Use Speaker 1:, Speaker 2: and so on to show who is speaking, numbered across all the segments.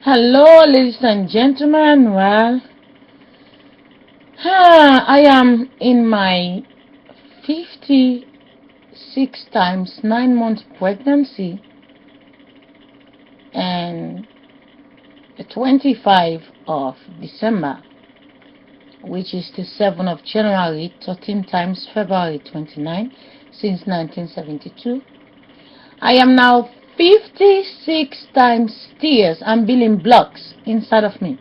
Speaker 1: Hello, ladies and gentlemen. Well, I am in my 56 times 9 month pregnancy and the 25th of December, which is the 7th of January, 13 times February 29, since 1972. I am now 56 times tears and building blocks inside of me.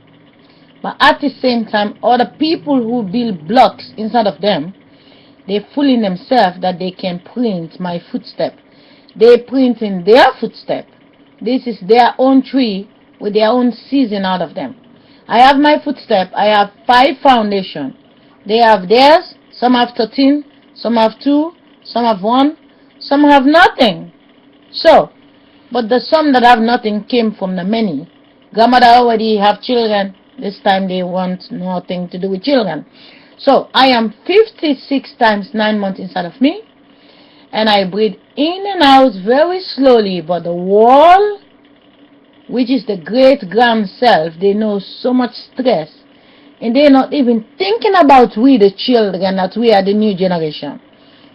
Speaker 1: But at the same time, other people who build blocks inside of them, they fooling themselves that they can print my footstep. They print in their footstep. This is their own tree with their own season out of them. I have my footstep. I have 5 foundation. They have theirs. Some have 13. Some have 2. Some have 1. Some have nothing. So, but the some that have nothing came from the many. Grandmother already have children. This time they want nothing to do with children. So I am 56 times 9 months inside of me. And I breathe in and out very slowly. But the wall, which is the great grand self, they know so much stress. And they're not even thinking about we the children, that we are the new generation.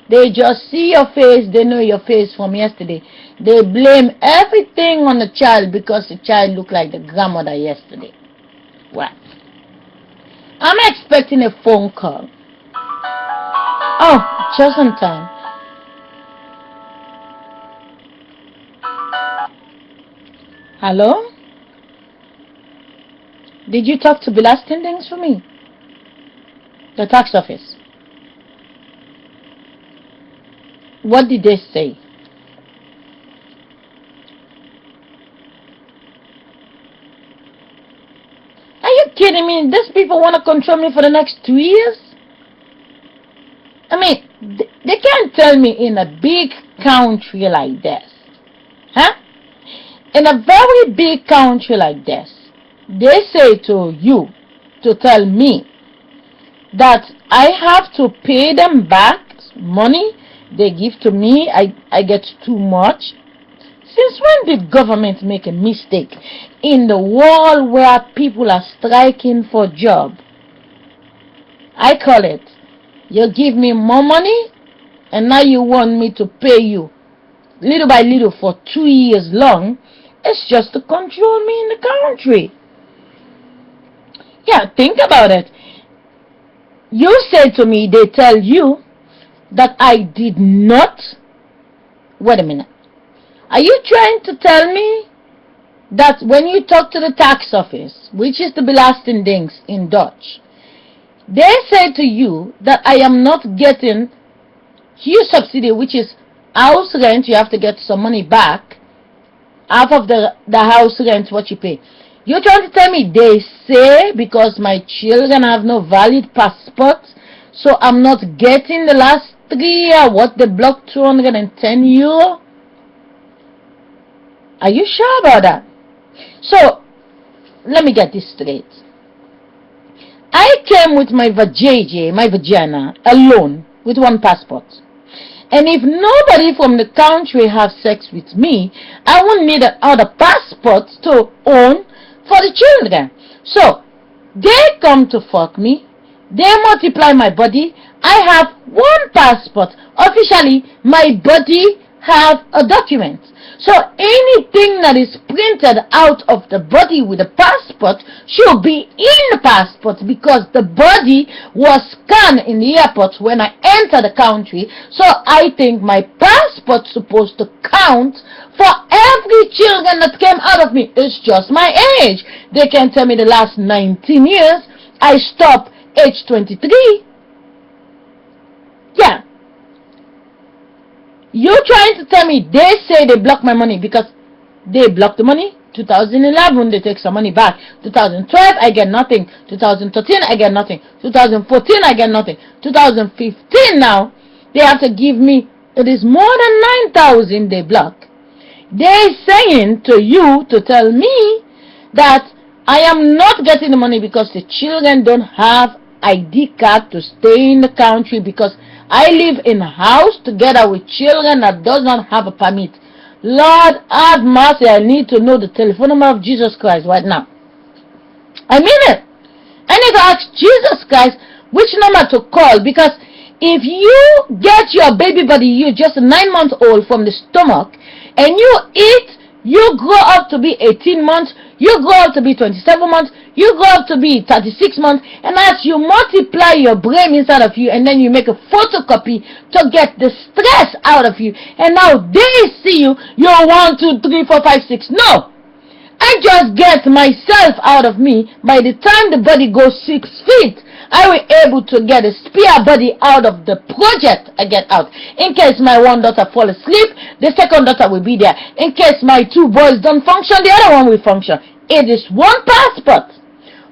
Speaker 1: They just see your face, they know your face from yesterday. They blame everything on the child because the child looked like the grandmother yesterday. What? I'm expecting a phone call. Oh, just in time. Hello? Did you talk to Belasting Things for me? The tax office. What did they say? Are you kidding me? These people want to control me for the next 2 years? I mean, they can't tell me in a big country like this. Huh? In a very big country like this, they say to you, to tell me, that I have to pay them back money they give to me. I get too much. Since when did government make a mistake in the world where people are striking for job? I call it, you give me more money and now you want me to pay you little by little for 2 years long. It's just to control me in the country. Yeah, think about it. You say to me, they tell you that I did not. Wait a minute. Are you trying to tell me that when you talk to the tax office, which is the Belasting Things in Dutch, they say to you that I am not getting huge subsidy, which is house rent? You have to get some money back. Half of the house rent, what you pay. You're trying to tell me they say because my children have no valid passport, so I'm not getting the last 3 years what they blocked €210? Are you sure about that? So, let me get this straight. I came with my vagina, alone, with 1 passport. And if nobody from the country has sex with me, I won't need another passport to own for the children. So, they come to fuck me. They multiply my body. I have 1 passport. Officially, my body have a document. So anything that is printed out of the body with a passport should be in the passport, because the body was scanned in the airport when I enter the country. So I think my passport supposed to count for every children that came out of me. It's just my age. They can tell me the last 19 years. I stopped age 23. Yeah. You're trying to tell me they say they block my money because they blocked the money. 2011 they take some money back. 2012 I get nothing. 2013 I get nothing. 2014 I get nothing. 2015 now they have to give me, it is more than 9,000 they block. They're saying to you to tell me that I am not getting the money because the children don't have ID card to stay in the country, because I live in a house together with children that does not have a permit. Lord, have mercy. I need to know the telephone number of Jesus Christ right now. I mean it. I need to ask Jesus Christ which number to call, because if you get your baby body, you're just 9 months old from the stomach, and you eat, you grow up to be 18 months, you grow up to be 27 months, you grow up to be 36 months, and as you multiply your brain inside of you, and then you make a photocopy to get the stress out of you, and now they see you, you're 1, 2, 3, 4, 5, 6. No! I just get myself out of me. By the time the body goes 6 feet, I will able to get a spare body out of the project I get out. In case my one daughter fall asleep, the second daughter will be there. In case my 2 boys don't function, the other one will function. It is one passport,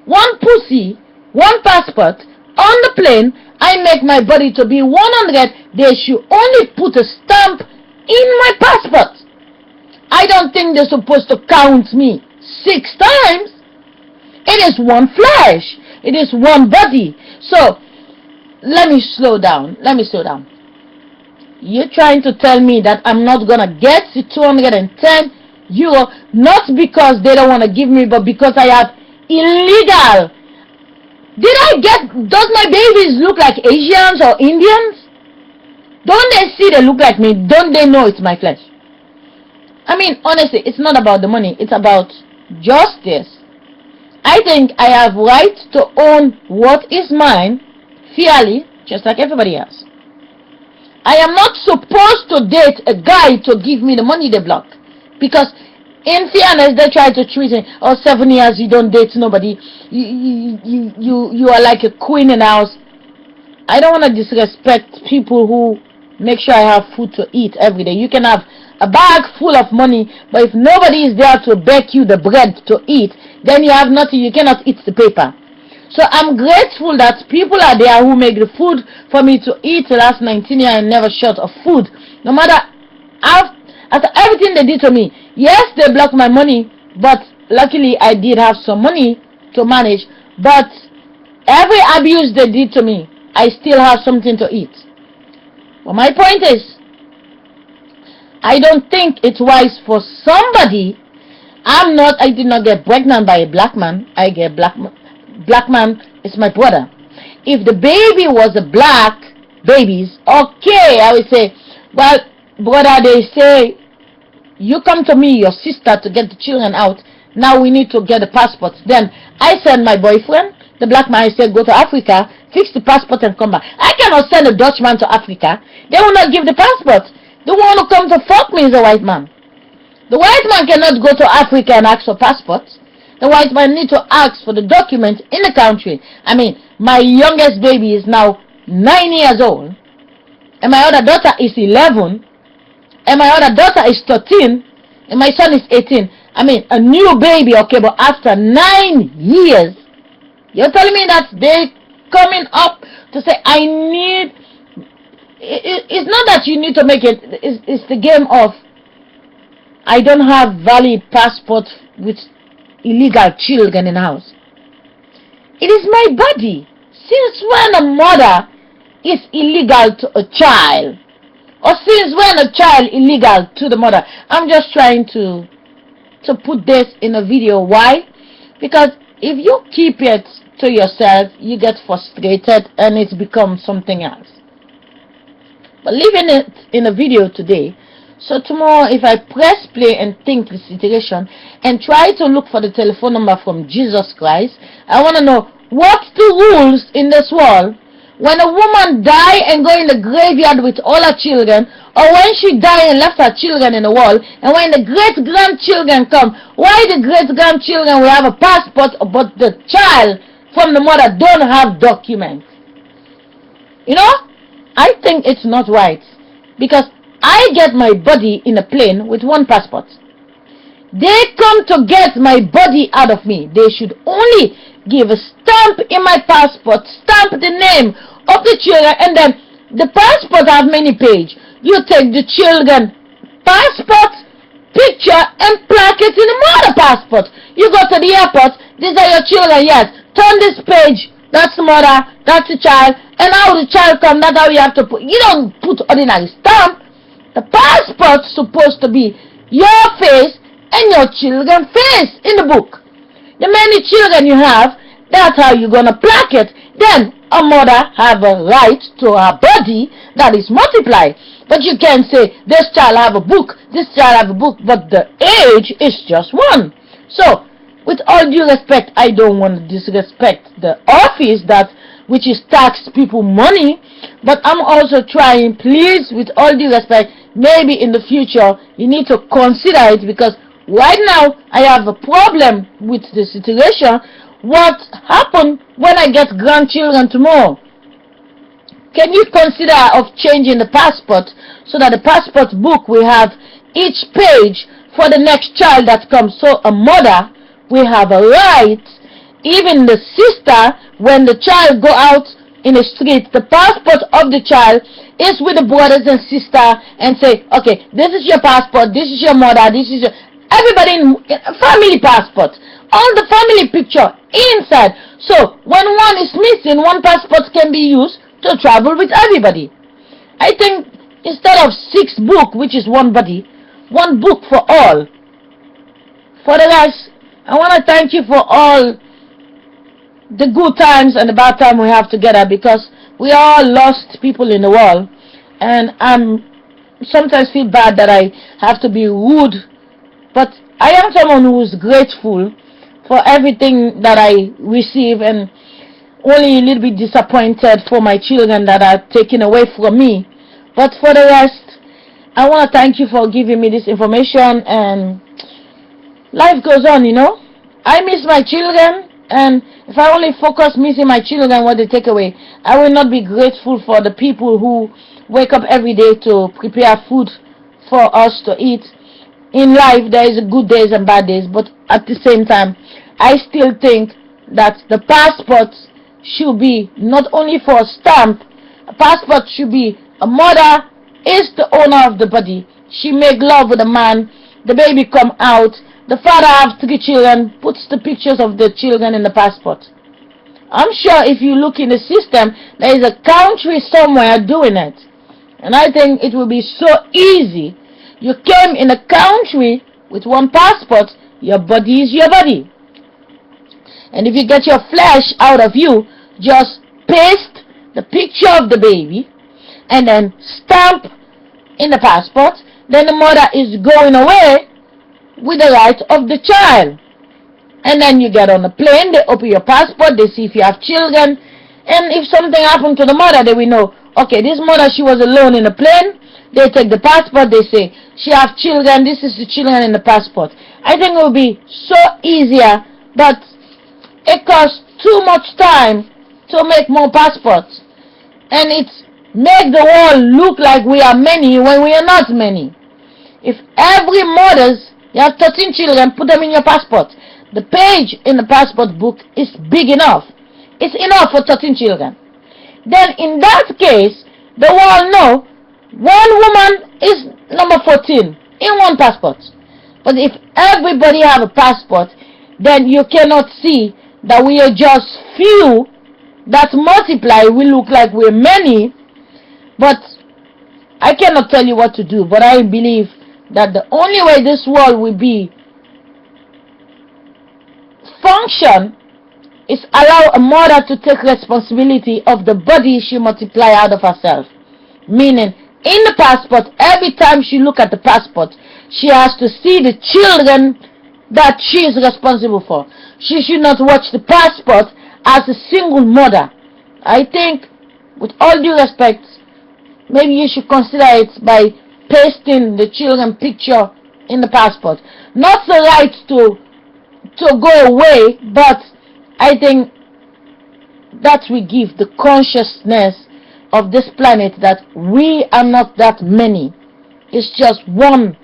Speaker 1: one pussy, one passport. On the plane, I make my body to be 100. They should only put a stamp in my passport. I don't think they're supposed to count me 6 times. It is one flesh. It is one body. So, let me slow down. You're trying to tell me that I'm not going to get the 210 euro, not because they don't want to give me, but because I have illegal. Does my babies look like Asians or Indians? Don't they see they look like me? Don't they know it's my flesh? I mean, honestly, it's not about the money. It's about justice. I think I have right to own what is mine fairly, just like everybody else. I am not supposed to date a guy to give me the money they block. Because, in fairness, they try to treat me, 7 years you don't date nobody. You are like a queen in the house. I don't want to disrespect people who make sure I have food to eat every day. You can have a bag full of money, but if nobody is there to bake you the bread to eat, then you have nothing. You cannot eat the paper. So I'm grateful that people are there who make the food for me to eat the last 19 years and never short of food. No matter after everything they did to me. Yes, they blocked my money, but luckily I did have some money to manage. But every abuse they did to me, I still have something to eat. But my point is, I don't think it's wise for somebody. I did not get pregnant by a black man. I get black man is my brother. If the baby was a black babies, okay, I would say, well, brother, they say, you come to me, your sister, to get the children out. Now we need to get a passport. Then I send my boyfriend, the black man, I said, go to Africa, fix the passport and come back. I cannot send a Dutchman to Africa. They will not give the passport. The one who comes to fuck me is a white man. The white man cannot go to Africa and ask for passports. The white man needs to ask for the document in the country. I mean, my youngest baby is now 9 years old. And my other daughter is 11. And my other daughter is 13. And my son is 18. I mean, a new baby, okay, but after 9 years, you're telling me that they coming up to say, I need... It's not that you need to make it. It's the game of, I don't have valid passport with illegal children in the house. It is my body. Since when a mother is illegal to a child? Or since when a child illegal to the mother? I'm just trying to put this in a video. Why? Because if you keep it to yourself, you get frustrated and it becomes something else. But leaving it in a video today, so tomorrow if I press play and think the situation and try to look for the telephone number from Jesus Christ, I want to know what's the rules in this world when a woman die and go in the graveyard with all her children, or when she die and left her children in the world, and when the great-grandchildren come, why the great-grandchildren will have a passport but the child from the mother don't have documents? You know? I think it's not right, because I get my body in a plane with one passport. They come to get my body out of me. They should only give a stamp in my passport, stamp the name of the children, and then the passport have many pages. You take the children passport, picture, and plaque it in the mother passport. You go to the airport, these are your children, yes. Turn this page. That's the mother, that's the child, and how the child come, that's how you have to put. You don't put ordinary stamp. The passport's supposed to be your face and your children's face in the book. The many children you have, that's how you're going to plaque it. Then a mother have a right to her body that is multiplied. But you can say, this child have a book, this child have a book, but the age is just one. So, with all due respect, I don't want to disrespect the office that which is tax people money, but I'm also trying, please, with all due respect, maybe in the future you need to consider it, because right now I have a problem with the situation. What happened when I get grandchildren tomorrow? Can you consider of changing the passport so that the passport book will have each page for the next child that comes? So a mother will have a right, even the sister, when the child go out in the street, the passport of the child is with the brothers and sister, and say, okay, this is your passport, this is your mother, this is your, everybody in family passport, all the family picture inside. So when one is missing, one passport can be used to travel with everybody. I think instead of 6 books, which is one body, one book for all. For the rest, I want to thank you for all the good times and the bad time we have together, because we are lost people in the world, and I'm sometimes feel bad that I have to be rude, but I am someone who is grateful for everything that I receive, and only a little bit disappointed for my children that are taken away from me. But for the rest, I want to thank you for giving me this information, and life goes on, you know. I miss my children, and if I only focus missing my children, what they take away, I will not be grateful for the people who wake up every day to prepare food for us to eat. In life, there is good days and bad days, but at the same time, I still think that the passport should be not only for a stamp. A passport should be a mother is the owner of the body. She make love with a man. The baby come out. The father have 3 children. Puts the pictures of the children in the passport. I'm sure if you look in the system, there is a country somewhere doing it. And I think it will be so easy. You came in a country with one passport. Your body is your body. And if you get your flesh out of you, just paste the picture of the baby and then stamp in the passport. Then the mother is going away with the right of the child. And then you get on the plane, they open your passport, they see if you have children. And if something happened to the mother, they will know, okay, this mother, she was alone in the plane. They take the passport, they say, she have children, this is the children in the passport. I think it will be so easier, but it costs too much time to make more passports, and it make the world look like we are many when we are not many. If every mothers, you have 13 children, put them in your passport. The page in the passport book is big enough. It's enough for 13 children. Then in that case, the world know one woman is number 14 in one passport. But if everybody have a passport, then you cannot see that we are just few that multiply. We look like we're many, but I cannot tell you what to do. But I believe that the only way this world will be function is allow a mother to take responsibility of the body she multiply out of herself. Meaning, in the passport, every time she look at the passport, she has to see the children that she is responsible for. She should not watch the passport as a single mother. I think, with all due respect, maybe you should consider it by pasting the children picture in the passport. Not the right to go away, but I think that we give the consciousness of this planet that we are not that many. It's just one.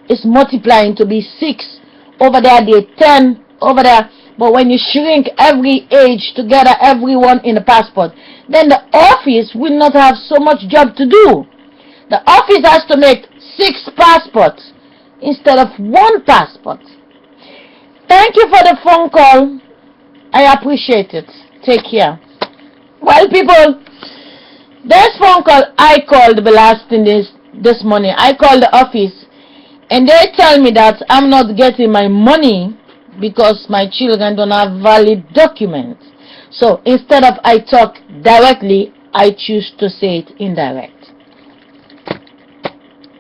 Speaker 1: It's multiplying to be 6. Over there, they're 10. Over there. But when you shrink every age together, everyone in the passport, then the office will not have so much job to do. The office has to make 6 passports instead of 1 passport. Thank you for the phone call. I appreciate it. Take care. Well, people, this phone call I called the last thing this morning. I called the office, and they tell me that I'm not getting my money because my children don't have valid documents. So instead of I talk directly, I choose to say it indirect.